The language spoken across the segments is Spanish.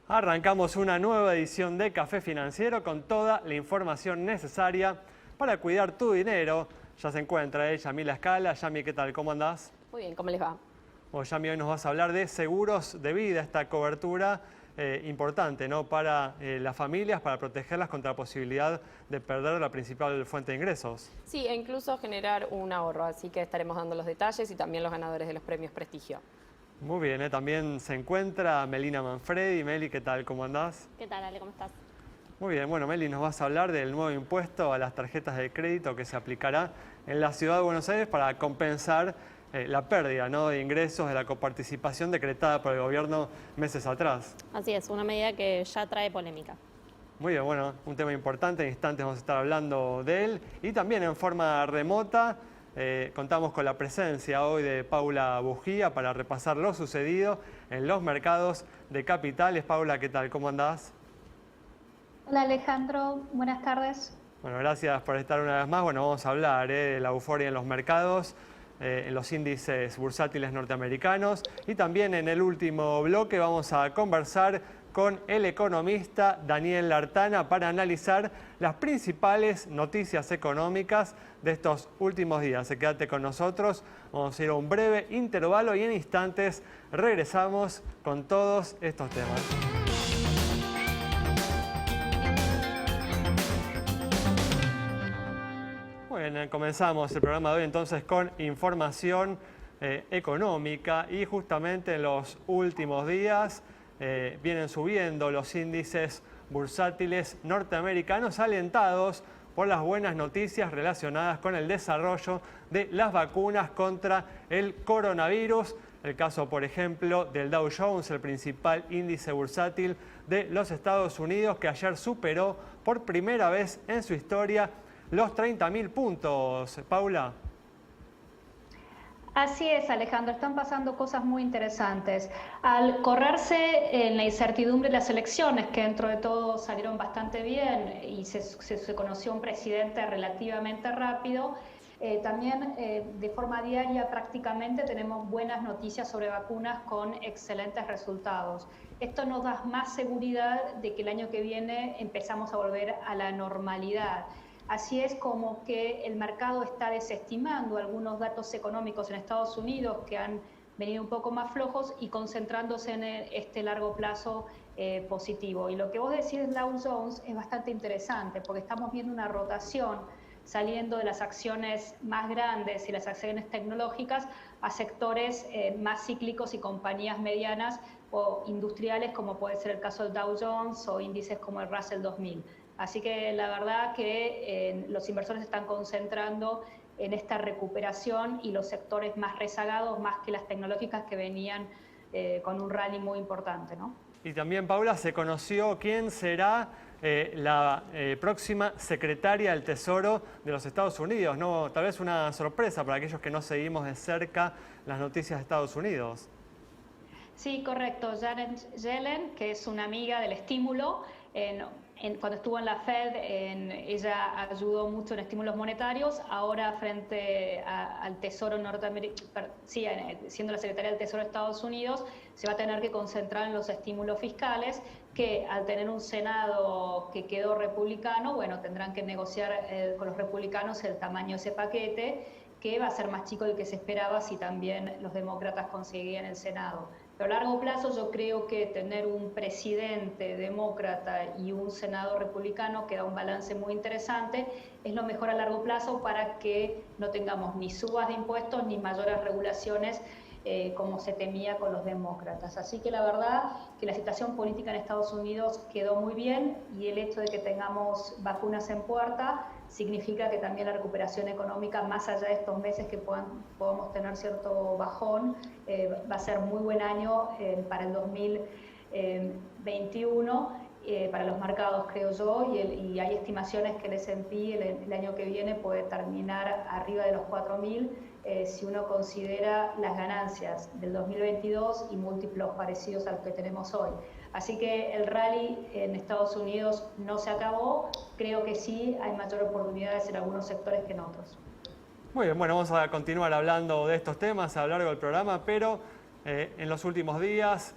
Arrancamos una nueva edición de Café Financiero con toda la información necesaria para cuidar tu dinero. Ya se encuentra Yamila Escala. Yami, ¿qué tal? ¿Cómo andás? Muy bien, ¿cómo les va? Bueno, Yami, hoy nos vas a hablar de seguros de vida, esta cobertura importante, ¿no? Para las familias, para protegerlas contra la posibilidad de perder la principal fuente de ingresos. Sí, e incluso generar un ahorro, así que estaremos dando los detalles y también los ganadores de los premios Prestigio. Muy bien, también se encuentra Melina Manfredi. Meli, ¿qué tal? ¿Cómo andás? ¿Qué tal, Ale? ¿Cómo estás? Muy bien, bueno, Meli, nos vas a hablar del nuevo impuesto a las tarjetas de crédito que se aplicará en la Ciudad de Buenos Aires para compensar la pérdida, ¿no?, de ingresos de la coparticipación decretada por el gobierno meses atrás. Así es, una medida que ya trae polémica. Muy bien, bueno, un tema importante, en instantes vamos a estar hablando de él. Y también en forma remota contamos con la presencia hoy de Paula Bugía para repasar lo sucedido en los mercados de capitales. Paula, ¿qué tal? ¿Cómo andás? Hola Alejandro, buenas tardes. Bueno, gracias por estar una vez más. Bueno, vamos a hablar de la euforia en los mercados, en los índices bursátiles norteamericanos, y también en el último bloque vamos a conversar con el economista Daniel Lartana para analizar las principales noticias económicas de estos últimos días. Quédate con nosotros, vamos a ir a un breve intervalo y en instantes regresamos con todos estos temas. Bueno, comenzamos el programa de hoy entonces con información económica, y justamente en los últimos días vienen subiendo los índices bursátiles norteamericanos, alentados por las buenas noticias relacionadas con el desarrollo de las vacunas contra el coronavirus. El caso, por ejemplo, del Dow Jones, el principal índice bursátil de los Estados Unidos, que ayer superó por primera vez en su historia los 30.000 puntos. Paula. Así es, Alejandro, están pasando cosas muy interesantes. Al correrse en la incertidumbre de las elecciones, que dentro de todo salieron bastante bien y se conoció un presidente relativamente rápido, también de forma diaria prácticamente tenemos buenas noticias sobre vacunas con excelentes resultados. Esto nos da más seguridad de que el año que viene empezamos a volver a la normalidad. Así es como que el mercado está desestimando algunos datos económicos en Estados Unidos que han venido un poco más flojos y concentrándose en este largo plazo positivo. Y lo que vos decís de Dow Jones es bastante interesante porque estamos viendo una rotación saliendo de las acciones más grandes y las acciones tecnológicas a sectores más cíclicos y compañías medianas o industriales, como puede ser el caso del Dow Jones o índices como el Russell 2000. Así que la verdad que los inversores están concentrando en esta recuperación y los sectores más rezagados, más que las tecnológicas que venían con un rally muy importante, ¿no? Y también, Paula, se conoció quién será la próxima secretaria del Tesoro de los Estados Unidos, ¿no? Tal vez una sorpresa para aquellos que no seguimos de cerca las noticias de Estados Unidos. Sí, correcto. Janet Yellen, que es una amiga del estímulo, cuando estuvo en la Fed, ella ayudó mucho en estímulos monetarios. Ahora, frente al Tesoro norteamericano, siendo la secretaria del Tesoro de Estados Unidos, se va a tener que concentrar en los estímulos fiscales, que al tener un Senado que quedó republicano, bueno, tendrán que negociar con los republicanos el tamaño de ese paquete, que va a ser más chico del que se esperaba si también los demócratas conseguían el Senado. Pero a largo plazo yo creo que tener un presidente demócrata y un senado republicano que da un balance muy interesante es lo mejor a largo plazo para que no tengamos ni subas de impuestos ni mayores regulaciones como se temía con los demócratas. Así que la verdad que la situación política en Estados Unidos quedó muy bien, y el hecho de que tengamos vacunas en puerta significa que también la recuperación económica, más allá de estos meses que podamos tener cierto bajón, va a ser muy buen año para el 2021 para los mercados, creo yo, y hay estimaciones que el S&P el año que viene puede terminar arriba de los 4.000 si uno considera las ganancias del 2022 y múltiplos parecidos a los que tenemos hoy. Así que el rally en Estados Unidos no se acabó, creo que sí hay mayor oportunidades en algunos sectores que en otros. Muy bien, bueno, vamos a continuar hablando de estos temas a lo largo del programa, pero en los últimos días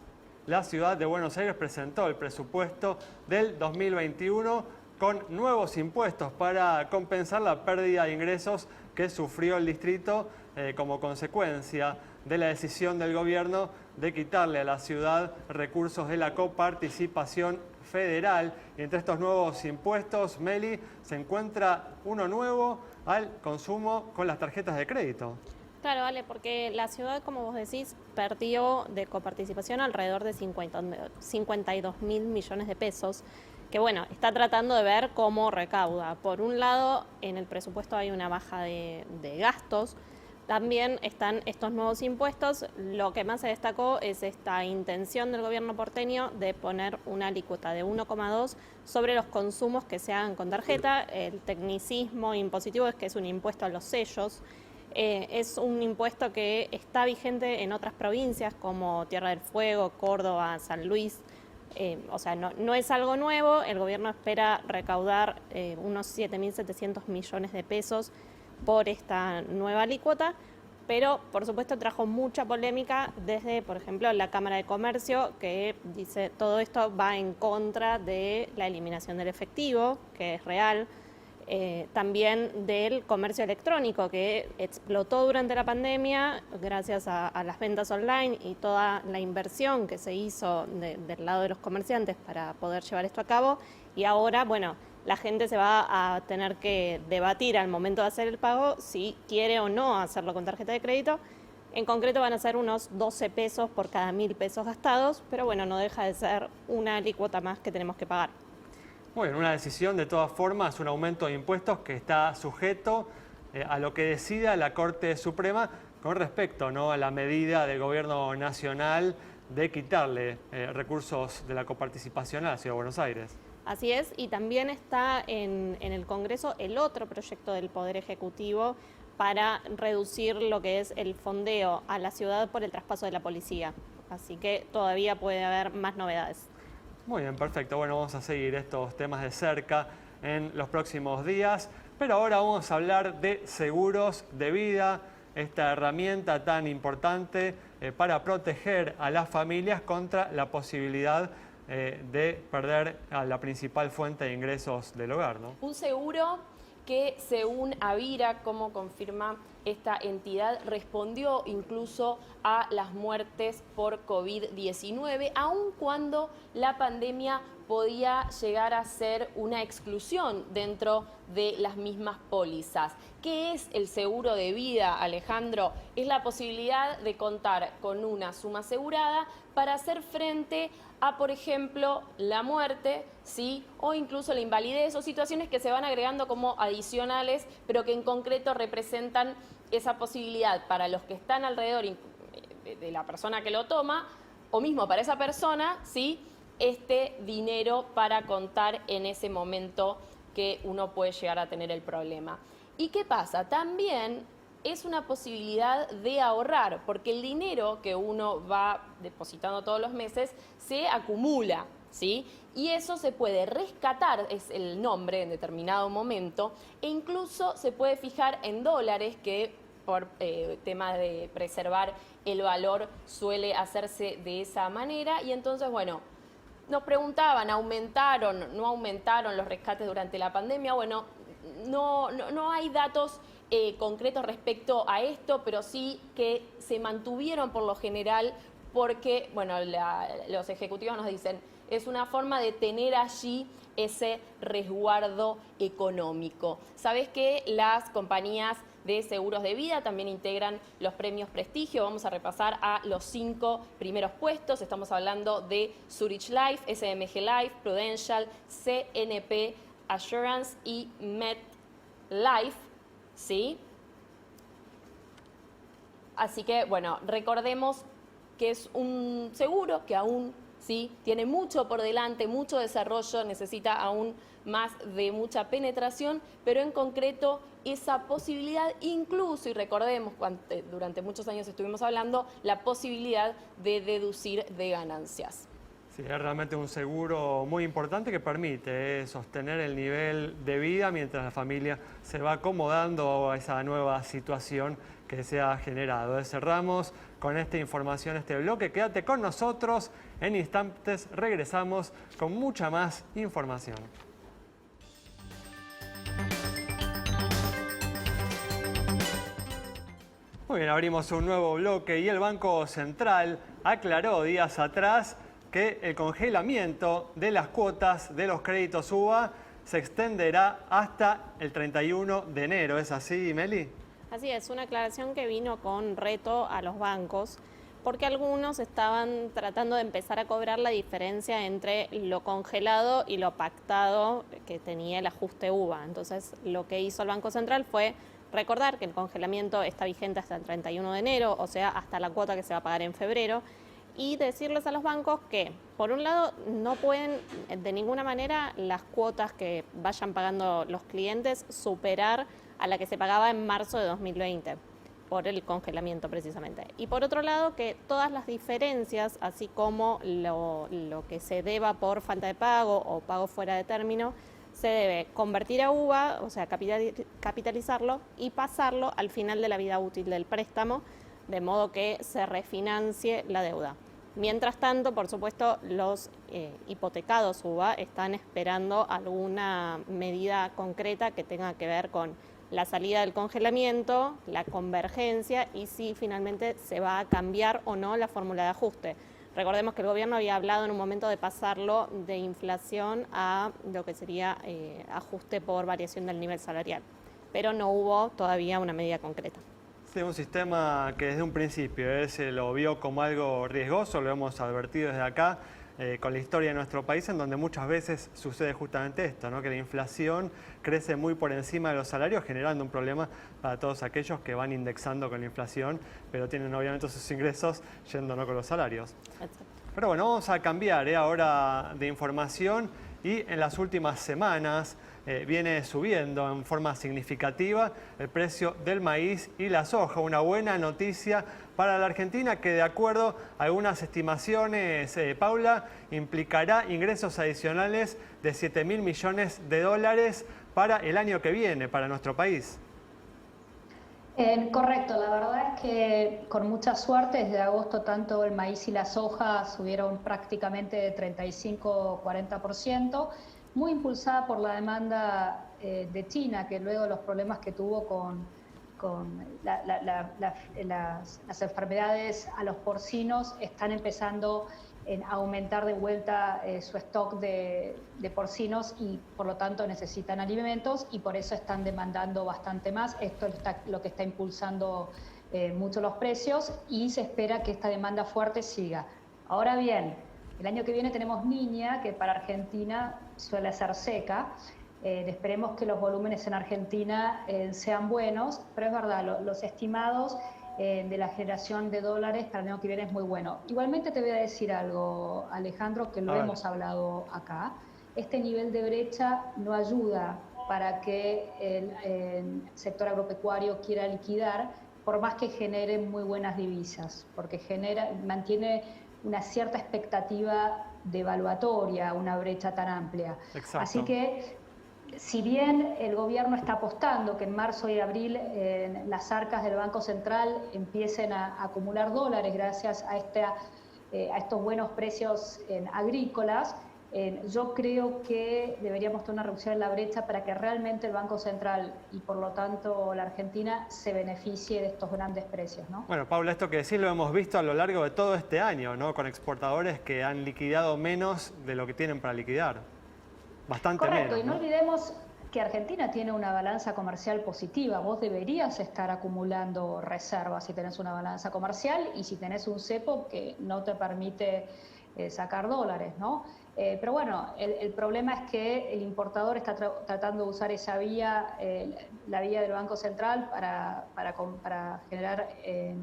la ciudad de Buenos Aires presentó el presupuesto del 2021 con nuevos impuestos para compensar la pérdida de ingresos que sufrió el distrito como consecuencia de la decisión del gobierno de quitarle a la ciudad recursos de la coparticipación federal. Y entre estos nuevos impuestos, Meli, se encuentra uno nuevo al consumo con las tarjetas de crédito. Claro, vale, porque la ciudad, como vos decís, perdió de coparticipación alrededor de 52.000 millones de pesos, que bueno, está tratando de ver cómo recauda. Por un lado, en el presupuesto hay una baja de gastos, también están estos nuevos impuestos. Lo que más se destacó es esta intención del gobierno porteño de poner una alícuota de 1,2 sobre los consumos que se hagan con tarjeta. El tecnicismo impositivo es que es un impuesto a los sellos. Es un impuesto que está vigente en otras provincias como Tierra del Fuego, Córdoba, San Luis. O sea, no es algo nuevo. El gobierno espera recaudar unos 7.700 millones de pesos por esta nueva alícuota, pero por supuesto trajo mucha polémica desde, por ejemplo, la Cámara de Comercio, que dice todo esto va en contra de la eliminación del efectivo, que es real. También del comercio electrónico, que explotó durante la pandemia gracias a las ventas online y toda la inversión que se hizo del lado de los comerciantes para poder llevar esto a cabo. Y ahora, bueno, la gente se va a tener que debatir al momento de hacer el pago si quiere o no hacerlo con tarjeta de crédito. En concreto van a ser unos 12 pesos por cada 1.000 pesos gastados, pero bueno, no deja de ser una alícuota más que tenemos que pagar. Bueno, una decisión de todas formas, un aumento de impuestos que está sujeto a lo que decida la Corte Suprema con respecto, ¿no?, a la medida del gobierno nacional de quitarle recursos de la coparticipación a la Ciudad de Buenos Aires. Así es, y también está en el Congreso el otro proyecto del Poder Ejecutivo para reducir lo que es el fondeo a la ciudad por el traspaso de la policía. Así que todavía puede haber más novedades. Muy bien, perfecto. Bueno, vamos a seguir estos temas de cerca en los próximos días, pero ahora vamos a hablar de seguros de vida, esta herramienta tan importante para proteger a las familias contra la posibilidad de perder a la principal fuente de ingresos del hogar, ¿no? Un seguro que, según Avira, como confirma esta entidad, respondió incluso a las muertes por COVID-19, aun cuando la pandemia podía llegar a ser una exclusión dentro de las mismas pólizas. ¿Qué es el seguro de vida, Alejandro? Es la posibilidad de contar con una suma asegurada para hacer frente a, por ejemplo, la muerte, ¿sí?, o incluso la invalidez, o situaciones que se van agregando como adicionales, pero que en concreto representan esa posibilidad para los que están alrededor de la persona que lo toma, o mismo para esa persona, ¿sí?, este dinero para contar en ese momento que uno puede llegar a tener el problema. ¿Y qué pasa? También es una posibilidad de ahorrar, porque el dinero que uno va depositando todos los meses se acumula, ¿sí? Y eso se puede rescatar, es el nombre en determinado momento, e incluso se puede fijar en dólares, que por tema de preservar el valor suele hacerse de esa manera. Y entonces, bueno, nos preguntaban, ¿aumentaron, no aumentaron los rescates durante la pandemia? Bueno, no hay datos concretos respecto a esto, pero sí que se mantuvieron por lo general porque, bueno, los ejecutivos nos dicen, es una forma de tener allí ese resguardo económico. Sabés que las compañías de seguros de vida también integran los premios Prestigio. Vamos a repasar a los 5 primeros puestos. Estamos hablando de Zurich Life, SMG Life, Prudential, CNP Assurance y MetLife, ¿sí? Así que, bueno, recordemos que es un seguro que aún, ¿sí?, tiene mucho por delante, mucho desarrollo, necesita aún más de mucha penetración, pero en concreto esa posibilidad incluso, y recordemos, durante muchos años estuvimos hablando, la posibilidad de deducir de ganancias. Sí, es realmente un seguro muy importante que permite sostener el nivel de vida mientras la familia se va acomodando a esa nueva situación que se ha generado. Cerramos con esta información, este bloque. Quédate con nosotros, en instantes regresamos con mucha más información. Muy bien, abrimos un nuevo bloque y el Banco Central aclaró días atrás que el congelamiento de las cuotas de los créditos UVA se extenderá hasta el 31 de enero. ¿Es así, Meli? Así es, una aclaración que vino con reto a los bancos, porque algunos estaban tratando de empezar a cobrar la diferencia entre lo congelado y lo pactado que tenía el ajuste UVA. Entonces, lo que hizo el Banco Central fue recordar que el congelamiento está vigente hasta el 31 de enero, o sea, hasta la cuota que se va a pagar en febrero, y decirles a los bancos que, por un lado, no pueden de ninguna manera las cuotas que vayan pagando los clientes superar a la que se pagaba en marzo de 2020, por el congelamiento precisamente. Y por otro lado, que todas las diferencias, así como lo que se deba por falta de pago o pago fuera de término, se debe convertir a UVA, o sea, capitalizarlo y pasarlo al final de la vida útil del préstamo, de modo que se refinancie la deuda. Mientras tanto, por supuesto, los hipotecados UVA están esperando alguna medida concreta que tenga que ver con la salida del congelamiento, la convergencia y si finalmente se va a cambiar o no la fórmula de ajuste. Recordemos que el gobierno había hablado en un momento de pasarlo de inflación a lo que sería ajuste por variación del nivel salarial, pero no hubo todavía una medida concreta. Sí, un sistema que desde un principio se lo vio como algo riesgoso, lo hemos advertido desde acá, con la historia de nuestro país, en donde muchas veces sucede justamente esto, ¿no? Que la inflación crece muy por encima de los salarios, generando un problema para todos aquellos que van indexando con la inflación, pero tienen obviamente sus ingresos yendo no con los salarios. Exacto. Pero bueno, vamos a cambiar ahora de información y en las últimas semanas viene subiendo en forma significativa el precio del maíz y la soja. Una buena noticia para la Argentina que, de acuerdo a algunas estimaciones, Paula, implicará ingresos adicionales de 7.000 millones de dólares para el año que viene, para nuestro país. Correcto, la verdad es que con mucha suerte desde agosto tanto el maíz y la soja subieron prácticamente de 35-40%, muy impulsada por la demanda de China, que luego de los problemas que tuvo con las enfermedades a los porcinos, están empezando a aumentar de vuelta su stock de porcinos y por lo tanto necesitan alimentos y por eso están demandando bastante más. Esto es lo que está impulsando mucho los precios y se espera que esta demanda fuerte siga. Ahora bien, el año que viene tenemos Niña, que para Argentina suele ser seca. Esperemos que los volúmenes en Argentina sean buenos, pero es verdad, los estimados de la generación de dólares para el año que viene es muy bueno. Igualmente te voy a decir algo, Alejandro, que lo hemos hablado acá. Este nivel de brecha no ayuda para que el sector agropecuario quiera liquidar, por más que genere muy buenas divisas, porque mantiene una cierta expectativa devaluatoria, una brecha tan amplia. Exacto. Así que, si bien el gobierno está apostando que en marzo y abril las arcas del Banco Central empiecen a acumular dólares gracias a estos buenos precios agrícolas, yo creo que deberíamos tener una reducción en la brecha para que realmente el Banco Central y por lo tanto la Argentina se beneficie de estos grandes precios, ¿no? Bueno, Paula, esto que decís lo hemos visto a lo largo de todo este año, ¿no? Con exportadores que han liquidado menos de lo que tienen para liquidar. Bastante Correcto, menos, y no olvidemos que Argentina tiene una balanza comercial positiva. Vos deberías estar acumulando reservas si tenés una balanza comercial y si tenés un cepo que no te permite sacar dólares, ¿no? Pero bueno, el problema es que el importador está tratando de usar esa vía, la vía del Banco Central para generar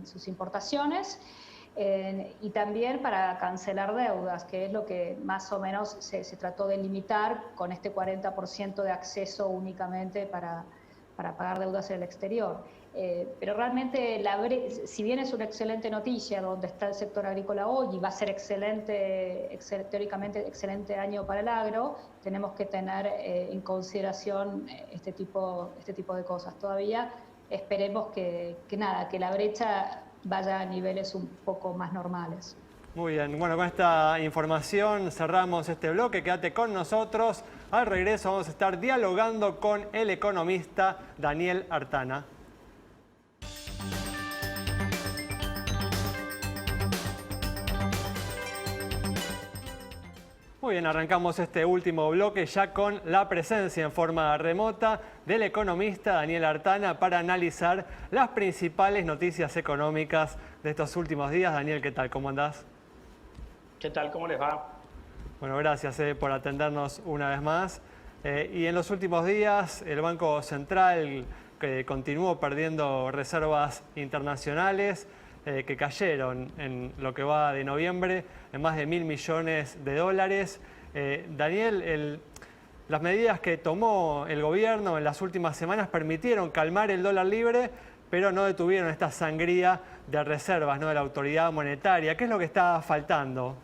sus importaciones. Y también para cancelar deudas, que es lo que más o menos se trató de limitar con este 40% de acceso únicamente para pagar deudas en el exterior. Pero realmente, si bien es una excelente noticia donde está el sector agrícola hoy y va a ser teóricamente excelente año para el agro, tenemos que tener en consideración este tipo de cosas. Todavía esperemos que la brecha vaya a niveles un poco más normales. Muy bien, bueno, con esta información cerramos este bloque. Quédate con nosotros. Al regreso vamos a estar dialogando con el economista Daniel Artana. Muy bien, arrancamos este último bloque ya con la presencia en forma remota del economista Daniel Artana para analizar las principales noticias económicas de estos últimos días. Daniel, ¿qué tal? ¿Cómo andás? ¿Qué tal? ¿Cómo les va? Bueno, gracias por atendernos una vez más. Y en los últimos días el Banco Central continuó perdiendo reservas internacionales que cayeron en lo que va de noviembre en más de 1.000 millones de dólares. Daniel, las medidas que tomó el gobierno en las últimas semanas permitieron calmar el dólar libre, pero no detuvieron esta sangría de reservas, ¿no?, de la autoridad monetaria. ¿Qué es lo que está faltando?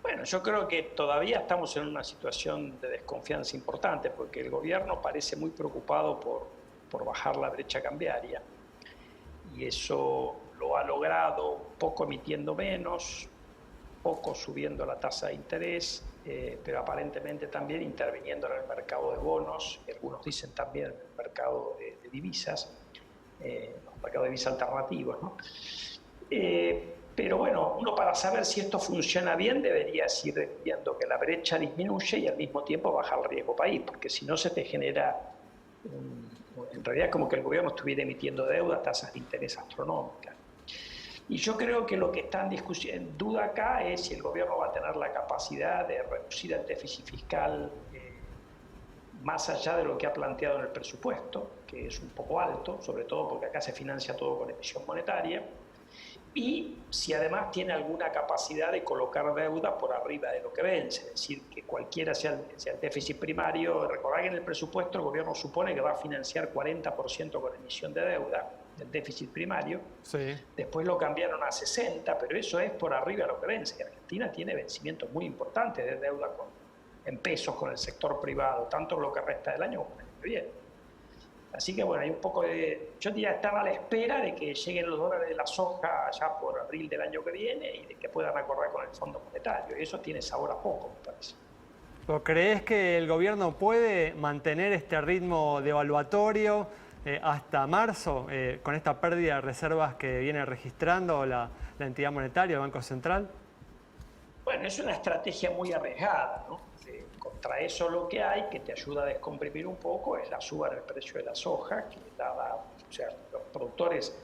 Bueno, yo creo que todavía estamos en una situación de desconfianza importante porque el gobierno parece muy preocupado por bajar la brecha cambiaria y eso lo ha logrado poco emitiendo menos, poco subiendo la tasa de interés, pero aparentemente también interviniendo en el mercado de bonos, y algunos dicen también en el mercado de divisas, los mercados de divisas alternativos, ¿no? Pero bueno, uno para saber si esto funciona bien debería ir viendo que la brecha disminuye y al mismo tiempo bajar el riesgo país, porque si no se te genera, en realidad es como que el gobierno estuviera emitiendo deuda a tasas de interés astronómicas. Y yo creo que lo que está en duda acá es si el gobierno va a tener la capacidad de reducir el déficit fiscal más allá de lo que ha planteado en el presupuesto, que es un poco alto, sobre todo porque acá se financia todo con emisión monetaria, y si además tiene alguna capacidad de colocar deuda por arriba de lo que vence, es decir, que cualquiera sea el déficit primario. Recordad que en el presupuesto el gobierno supone que va a financiar 40% con emisión de deuda, del déficit primario, Sí. Después lo cambiaron a 60%, pero eso es por arriba de lo que vence. Argentina tiene vencimientos muy importantes de deuda en pesos con el sector privado, tanto en lo que resta del año como en el que viene. Así que bueno, hay un poco de... Yo diría estar a la espera de que lleguen los dólares de la soja ya por abril del año que viene y de que puedan acordar con el Fondo Monetario. Y eso tiene sabor a poco, me parece. ¿Pero crees que el gobierno puede mantener este ritmo devaluatorio hasta marzo con esta pérdida de reservas que viene registrando la entidad monetaria, el Banco Central? Bueno, es una estrategia muy arriesgada, ¿no? Contra eso lo que hay, que te ayuda a descomprimir un poco, es la suba en el precio de la soja, que o sea, los productores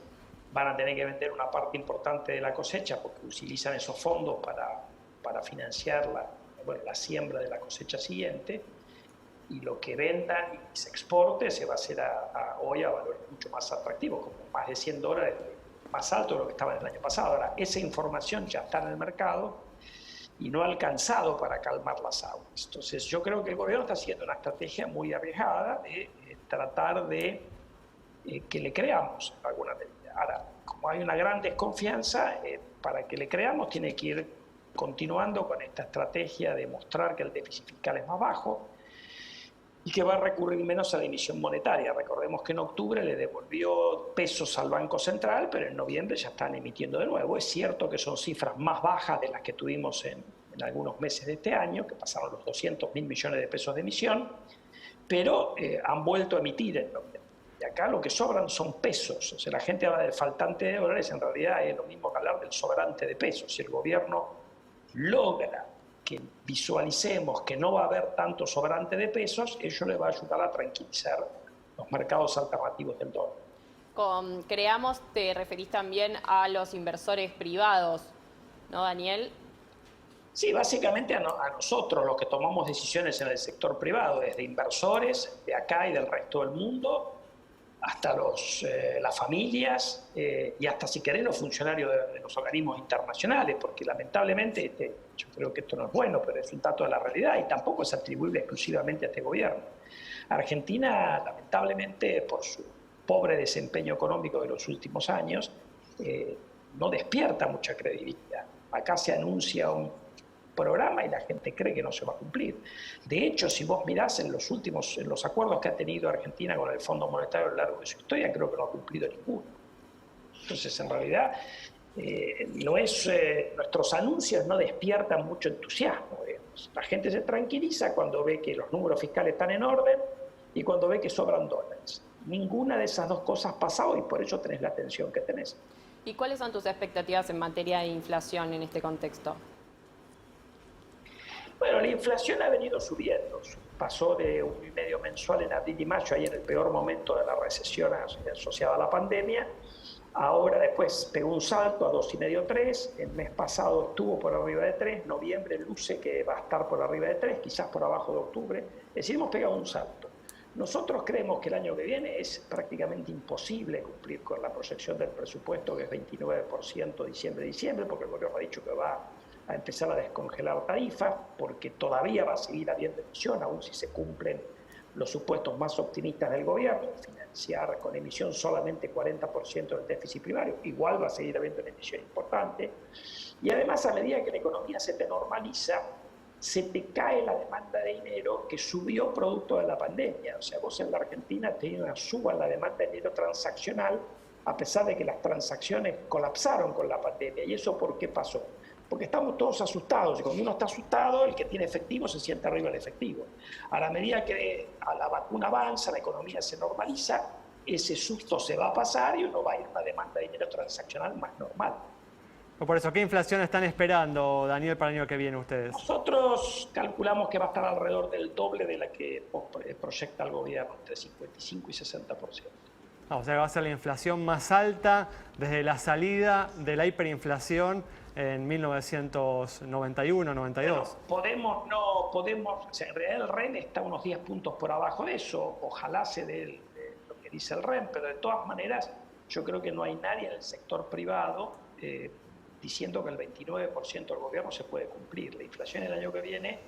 van a tener que vender una parte importante de la cosecha porque utilizan esos fondos para financiar la siembra de la cosecha siguiente, y lo que vendan y se exporte se va a hacer hoy a valores mucho más atractivos, como más de $100, más alto de lo que estaba en el año pasado. Ahora, esa información ya está en el mercado y no ha alcanzado para calmar las aguas. Entonces yo creo que el gobierno está haciendo una estrategia muy arriesgada de tratar de que le creamos en alguna medida. Ahora, como hay una gran desconfianza, para que le creamos tiene que ir continuando con esta estrategia de mostrar que el déficit fiscal es más bajo y que va a recurrir menos a la emisión monetaria. Recordemos que en octubre le devolvió pesos al Banco Central, pero en noviembre ya están emitiendo de nuevo. Es cierto que son cifras más bajas de las que tuvimos en algunos meses de este año, que pasaron los 200.000 millones de pesos de emisión, pero han vuelto a emitir en noviembre. Y acá lo que sobran son pesos. O sea, la gente habla del faltante de dólares, en realidad es lo mismo que hablar del sobrante de pesos. Si el gobierno logra que visualicemos que no va a haber tanto sobrante de pesos, ello le va a ayudar a tranquilizar los mercados alternativos del dólar. Con Creamos te referís también a los inversores privados, ¿no, Daniel? Sí, básicamente a nosotros, los que tomamos decisiones en el sector privado, desde inversores de acá y del resto del mundo, hasta las familias y hasta, si querés, los funcionarios de los organismos internacionales, porque lamentablemente, yo creo que esto no es bueno, pero es un dato de la realidad y tampoco es atribuible exclusivamente a este gobierno. Argentina, lamentablemente, por su pobre desempeño económico de los últimos años, no despierta mucha credibilidad. Acá se anuncia un programa y la gente cree que no se va a cumplir. De hecho, si vos mirás en los acuerdos que ha tenido Argentina con el Fondo Monetario a lo largo de su historia, creo que no ha cumplido ninguno. Entonces, en realidad, nuestros anuncios no despiertan mucho entusiasmo. La gente se tranquiliza cuando ve que los números fiscales están en orden y cuando ve que sobran dólares. Ninguna de esas dos cosas ha pasado y por eso tenés la tensión que tenés. ¿Y cuáles son tus expectativas en materia de inflación en este contexto? Bueno, la inflación ha venido subiendo. Pasó de 1,5 mensual en abril y mayo, ahí en el peor momento de la recesión asociada a la pandemia. Ahora después pegó un salto a 2,5, 3. El mes pasado estuvo por arriba de 3. Noviembre luce que va a estar por arriba de 3, quizás por abajo de octubre. Es decir, hemos pegado un salto. Nosotros creemos que el año que viene es prácticamente imposible cumplir con la proyección del presupuesto, que es 29% diciembre, porque el gobierno ha dicho que va a empezar a descongelar tarifas, porque todavía va a seguir habiendo emisión, aun si se cumplen los supuestos más optimistas del gobierno, financiar con emisión solamente 40% del déficit primario, igual va a seguir habiendo una emisión importante. Y además, a medida que la economía se te normaliza, se te cae la demanda de dinero que subió producto de la pandemia. O sea, vos en la Argentina tenés una suba en la demanda de dinero transaccional, a pesar de que las transacciones colapsaron con la pandemia. ¿Y eso por qué pasó? Porque estamos todos asustados, y cuando uno está asustado, el que tiene efectivo se siente arriba del efectivo. A la medida que la vacuna avanza, la economía se normaliza, ese susto se va a pasar y uno va a ir a una demanda de dinero transaccional más normal. Por eso, ¿qué inflación están esperando, Daniel, para el año que viene ustedes? Nosotros calculamos que va a estar alrededor del doble de la que proyecta el gobierno, entre 55 y 60%. O sea, va a ser la inflación más alta desde la salida de la hiperinflación en 1991-92. Podemos, o sea, en realidad el REN está unos 10 puntos por abajo de eso, ojalá se dé lo que dice el REN, pero de todas maneras yo creo que no hay nadie en el sector privado diciendo que el 29% del gobierno se puede cumplir. La inflación el año que viene,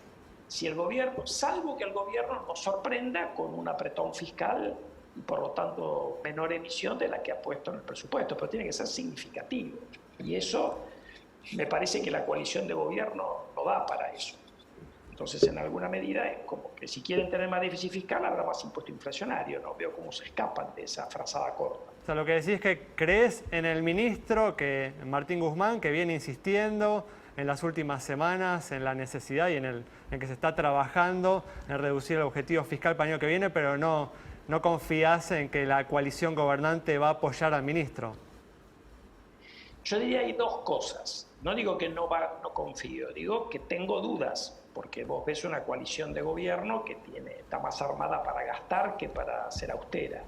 si el gobierno, salvo que el gobierno nos sorprenda con un apretón fiscal y por lo tanto menor emisión de la que ha puesto en el presupuesto, pero tiene que ser significativo. Y eso me parece que la coalición de gobierno no da para eso. Entonces, en alguna medida, es como que si quieren tener más déficit fiscal, habrá más impuesto inflacionario. No veo cómo se escapan de esa frazada corta. O sea, lo que decís es que crees en el ministro, Martín Guzmán, que viene insistiendo en las últimas semanas en la necesidad y en que se está trabajando en reducir el objetivo fiscal para el año que viene, pero no confías en que la coalición gobernante va a apoyar al ministro. Yo diría hay dos cosas. No digo que no confío, digo que tengo dudas, porque vos ves una coalición de gobierno que está más armada para gastar que para ser austera.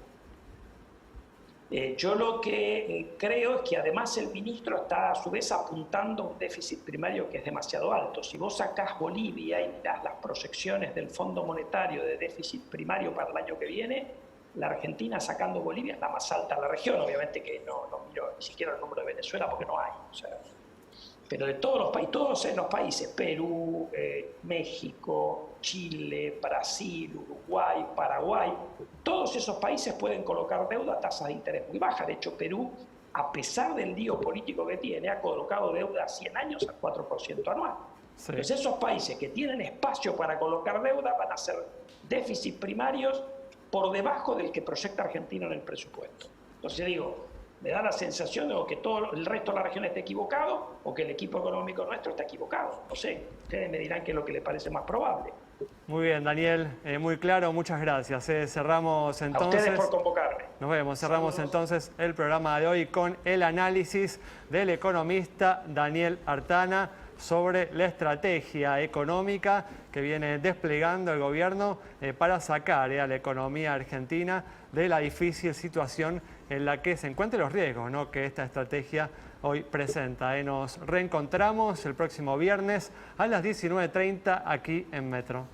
Yo lo que creo es que además el ministro está a su vez apuntando a un déficit primario que es demasiado alto. Si vos sacás Bolivia y mirás las proyecciones del Fondo Monetario de déficit primario para el año que viene, la Argentina sacando Bolivia es la más alta de la región. Obviamente que no miro ni siquiera el número de Venezuela porque no hay. O sea, pero de todos los países, Perú, México, Chile, Brasil, Uruguay, Paraguay, todos esos países pueden colocar deuda a tasas de interés muy bajas. De hecho, Perú, a pesar del lío político que tiene, ha colocado deuda a 100 años al 4% anual. Sí. Entonces, esos países que tienen espacio para colocar deuda van a hacer déficits primarios por debajo del que proyecta Argentina en el presupuesto. Entonces, digo, me da la sensación de que todo el resto de la región está equivocado o que el equipo económico nuestro está equivocado. No sé, ustedes me dirán qué es lo que les parece más probable. Muy bien, Daniel, muy claro, muchas gracias. Cerramos entonces. A ustedes por convocarme. Nos vemos, cerramos entonces el programa de hoy con el análisis del economista Daniel Artana sobre la estrategia económica que viene desplegando el gobierno para sacar a la economía argentina de la difícil situación en la que se encuentran los riesgos, ¿no?, que esta estrategia hoy presenta. Nos reencontramos el próximo viernes a las 19:30 aquí en Metro.